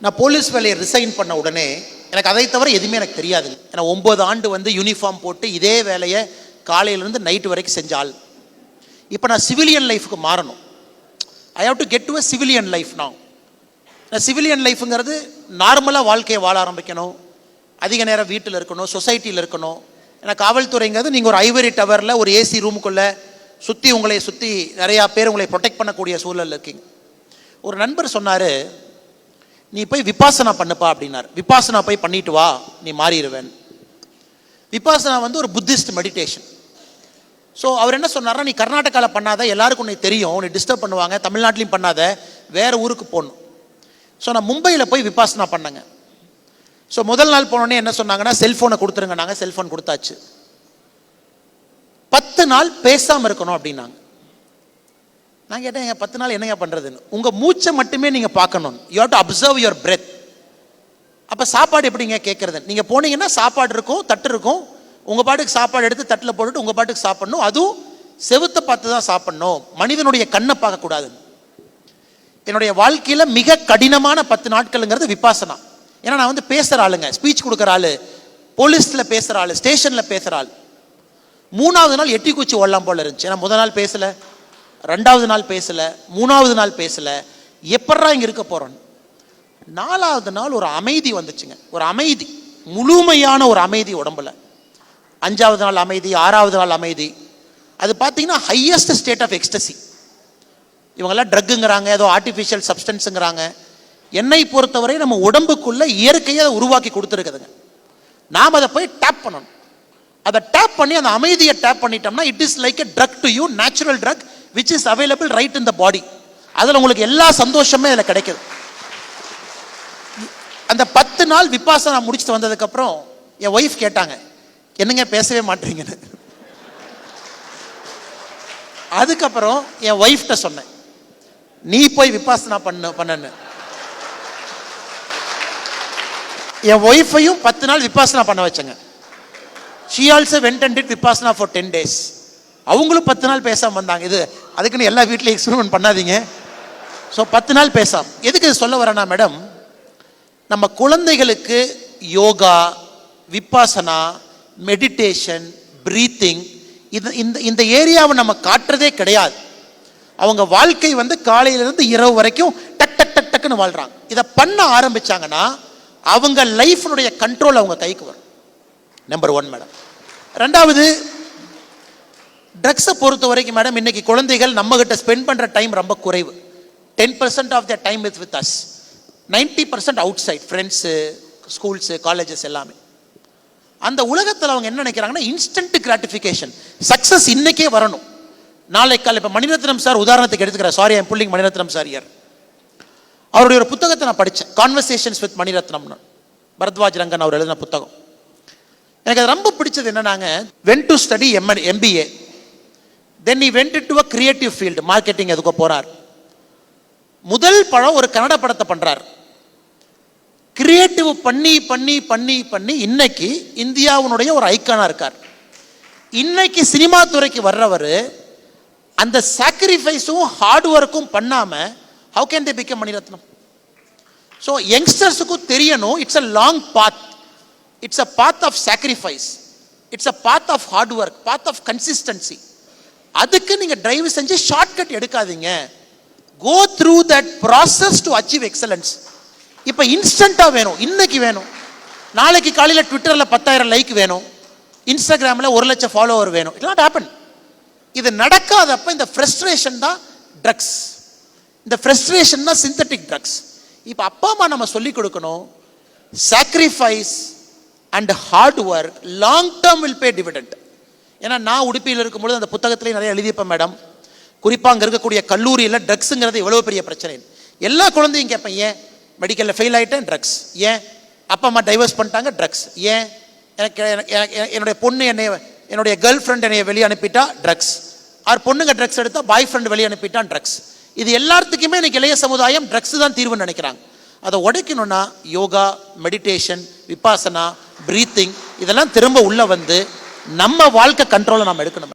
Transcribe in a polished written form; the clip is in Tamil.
நான் போலீஸ் வேலையை ரிசைன் பண்ண உடனே எனக்கு அதை தவிர எதுவுமே எனக்கு தெரியாது. ஏன்னா 9 ஆண்டு வந்து யூனிஃபார்ம் போட்டு இதே வேலையை காலையிலேருந்து நைட்டு வரைக்கும் செஞ்சால். இப்போ நான் சிவிலியன் லைஃபுக்கு மாறணும். I have to get to a civilian life. நான் சிவிலியன் லைஃபுங்கிறது நார்மலாக வாழ்க்கையை வாழ ஆரம்பிக்கணும், அதிக நேரம் வீட்டில் இருக்கணும், சொசைட்டியில் இருக்கணும். ஏன்னா காவல்துறைங்கிறது நீங்கள் ஒரு ஐவரி டவரில் ஒரு ஏசி ரூமுக்குள்ளே உங்களை சுற்றி நிறையா பேர் உங்களை ப்ரொடெக்ட் பண்ணக்கூடிய சூழலில் இருக்கீங்க. ஒரு நண்பர் சொன்னார், நீ போய் விபாசனா பண்ணுப்பா அப்படின்னார். விபாசனா போய் பண்ணிட்டு வா, நீ மாறிடுவேன். விபாசனா வந்து ஒரு புத்திஸ்ட் மெடிடேஷன். ஸோ அவர் என்ன சொன்னார்னா, நீ கர்நாடகாவில் பண்ணாத, எல்லாருக்கும் உன்னை தெரியும், உன்னை டிஸ்டர்ப் பண்ணுவாங்க, தமிழ்நாட்டிலையும் பண்ணாத, வேறு ஊருக்கு போகணும். ஸோ நான் மும்பையில் போய் விபாசனா பண்ணேங்க. ஸோ முதல் நாள் போனோடனே என்ன சொன்னாங்கன்னா, செல்ஃபோனை கொடுத்துருங்க. நாங்கள் செல்ஃபோன் கொடுத்தாச்சு. 10 நாள் பேசாமல் இருக்கணும் அப்படின்னாங்க. நான் கேட்டேன், 10 நாள் என்னங்க பண்ணுறதுன்னு. உங்கள் மூச்சை மட்டுமே நீங்கள் பார்க்கணும். You have to observe your breadth. அப்போ சாப்பாடு எப்படிங்க கேட்குறது? நீங்கள் போனீங்கன்னா சாப்பாடு இருக்கும், தட்டு இருக்கும். உங்கள் பாட்டுக்கு சாப்பாடு எடுத்து தட்டில் போட்டுட்டு உங்கள் பாட்டுக்கு சாப்பிடணும். அதுவும் செவுத்தை பார்த்து தான் சாப்பிடணும், மனிதனுடைய கண்ணை பார்க்கக்கூடாது. என்னுடைய வாழ்க்கையில் மிக கடினமான 10 நாட்கள்ங்கிறது விபாசனா. ஏன்னா நான் வந்து பேசுகிற ஆளுங்க, ஸ்பீச் கொடுக்குற ஆள், போலீஸில் பேசுகிற ஆள், ஸ்டேஷனில் பேசுகிற ஆள். 3வது நாள் எட்டி குச்சி ஓடலாம் போல இருந்துச்சு. ஏன்னா முதல் நாள் பேசலை, 2வது நாள் பேசலை, 3வது நாள் பேசலை. எப்படா இங்கே இருக்க போகிறோம்? 4வது நாள் ஒரு அமைதி வந்துச்சுங்க. ஒரு அமைதி, முழுமையான ஒரு அமைதி உடம்புல. 5வது நாள் அமைதி, 6வது நாள் அமைதி. அது பார்த்தீங்கன்னா ஹையஸ்ட் ஸ்டேட் ஆஃப் எக்ஸ்டசி. இவங்கெல்லாம் ட்ரக்குங்கிறாங்க, ஏதோ ஆர்டிஃபிஷியல் சப்ஸ்டன்ஸுங்கிறாங்க. என்னை பொறுத்தவரை நம்ம உடம்புக்குள்ள இயற்கையை அதை உருவாக்கி கொடுத்துருக்குதுங்க. நாம் அதை போய் டேப் பண்ணணும். அதை டேப் பண்ணி அந்த அமைதியை டேப் பண்ணிட்டோம்னா it is like a drug to you, natural drug which is available right in the body. அதில் உங்களுக்கு எல்லா சந்தோஷமே அதில் கிடைக்குது. அந்த 10 நாள் விபாசனா முடிச்சுட்டு வந்ததுக்கப்புறம் என் ஒய்ஃப் கேட்டாங்க, என்னங்க பேசவே மாட்டீங்கன்னு. அதுக்கப்புறம் என் ஒய்ஃப்ட்ட சொன்னேன், நீ போய் விபாசனா பண்ணு. என் ஒய்ஃபையும் 10 நாள் விபாசனா பண்ண வச்சங்க. she also went and did vipassana for 10 days. அவங்களும் 10 நாள் பேசாமல் வந்தாங்க. இது அதுக்குன்னு எல்லா வீட்லையும் எக்ஸ்பெரிமெண்ட் பண்ணாதீங்க. ஸோ 10 நாள் பேசாம. எதுக்கு இது சொல்ல வரேன்னா மேடம், நம்ம குழந்தைகளுக்கு யோகா, விபாசனா, மெடிடேஷன், பிரீத்திங், இந்த ஏரியாவை நம்ம காட்டுறதே கிடையாது. அவங்க வாழ்க்கை வந்து காலையிலேருந்து இரவு வரைக்கும் டக் டக் டக் டக்குன்னு வாழ்கிறாங்க. இதை பண்ண ஆரம்பித்தாங்கன்னா அவங்க லைஃப்னுடைய கண்ட்ரோல் அவங்க கைக்கு வரும். Number 1 madam. 2வது, ட்ரக்ஸை பொறுத்த வரைக்கும் மேடம், இன்னைக்கு குழந்தைகள் நம்ம கிட்ட ஸ்பெண்ட் பண்ணுற டைம் ரொம்ப குறைவு. 10% of the time is with us, 90% outside, friends, schools, colleges எல்லாமே. அந்த உலகத்தில் அவங்க என்ன நினைக்கிறாங்கன்னா, இன்ஸ்டன்ட் கிராட்டிஃபிகேஷன், சக்ஸஸ் இன்னைக்கே வரணும், நாளை காலை. இப்போ மணிரத்னம் சார் உதாரணத்துக்கு எடுத்துக்கிறேன். Sorry, I'm pulling Maniratnam sir ear. அவருடைய ஒரு புத்தகத்தை நான் படித்தேன், கான்வர்சேஷன்ஸ் வித் மணிரத்னம்னு, பரத்வாஜ் ரங்கன் அவர் எழுதின புத்தகம். எனக்கு அது ரொம்ப பிடிச்சது என்னன்னாங்க, went to study MBA, then he went into a creative field, marketing எதுக்கோ போறார். முதல் படம் ஒரு கன்னட படத்தை பண்றார். கிரியேட்டிவ் பண்ணி பண்ணி பண்ணி பண்ணி இன்னைக்கு இந்தியாவுடைய ஒரு ஐக்கானா இருக்கார். இன்னைக்கு சினிமா துறைக்கு வர்றவர் அந்த சாக்ரிஃபைஸும் ஹார்ட் ஒர்க்கும் பண்ணாம how can they become Maniratnam? So யங்ஸ்டர்ஸுக்கும் தெரியணும், it's a long path, it's a path of sacrifice, it's a path of hard work, path of consistency. அதுக்கு நீங்கள் டிரைவ் செஞ்சு ஷார்ட்கட் எடுக்காதீங்க. Go through that process to achieve excellence. இப்போ இன்ஸ்டண்ட்டாக வேணும், இன்னைக்கு வேணும், நாளைக்கு காலையில் ட்விட்டரில் 10,000 லைக் வேணும், இன்ஸ்டாகிராமில் 1,00,000 ஃபாலோவர் வேணும். It not happen. இது நடக்காதப்ப இந்த ஃப்ரஸ்ட்ரேஷன் தான் ட்ரக்ஸ், இந்த ஃப்ரஸ்ட்ரேஷன் தான் சிந்தட்டிக் ட்ரக்ஸ். இப்போ அப்பா அம்மா நம்ம சொல்லிக் கொடுக்கணும், sacrifice and hard work long term will pay dividend. ஏன்னா நான் உடுப்பியில் இருக்கும்பொழுது அந்த புத்தகத்திலேயே நிறைய எழுதியிருப்பேன் மேடம். குறிப்பாக அங்கே இருக்கக்கூடிய கல்லூரியில் ட்ரக்ஸுங்கிறது எவ்வளோ பெரிய பிரச்சனை. எல்லா குழந்தையும் கேட்பேன், ஏன் மெடிக்கலில் ஃபெயில் ஆகிட்டேன், ட்ரக்ஸ். ஏன் அப்பா அம்மா டைவர்ஸ் பண்ணிட்டாங்க, ட்ரக்ஸ். ஏன் என்னுடைய பொண்ணு என்னுடைய கேர்ள் ஃப்ரெண்ட் என்னை வெளியே அனுப்பிட்டா, ட்ரக்ஸ். ஆர் பொண்ணுங்க ட்ரக்ஸ் எடுத்தா பாய் ஃப்ரெண்ட் வெளியே அனுப்பிட்டான், ட்ரக்ஸ். இது எல்லாத்துக்குமே இன்னைக்கு இளைய சமுதாயம் ட்ரக்ஸ் தான் தீர்வுன்னு நினைக்கிறாங்க. அதை உடைக்கணும்னா யோகா, மெடிடேஷன், விபாசனா, பிரீத்திங், இதெல்லாம் திரும்ப உள்ள வந்து நம்ம வாழ்க்கை கண்ட்ரோலை நாம் எடுக்கணும்.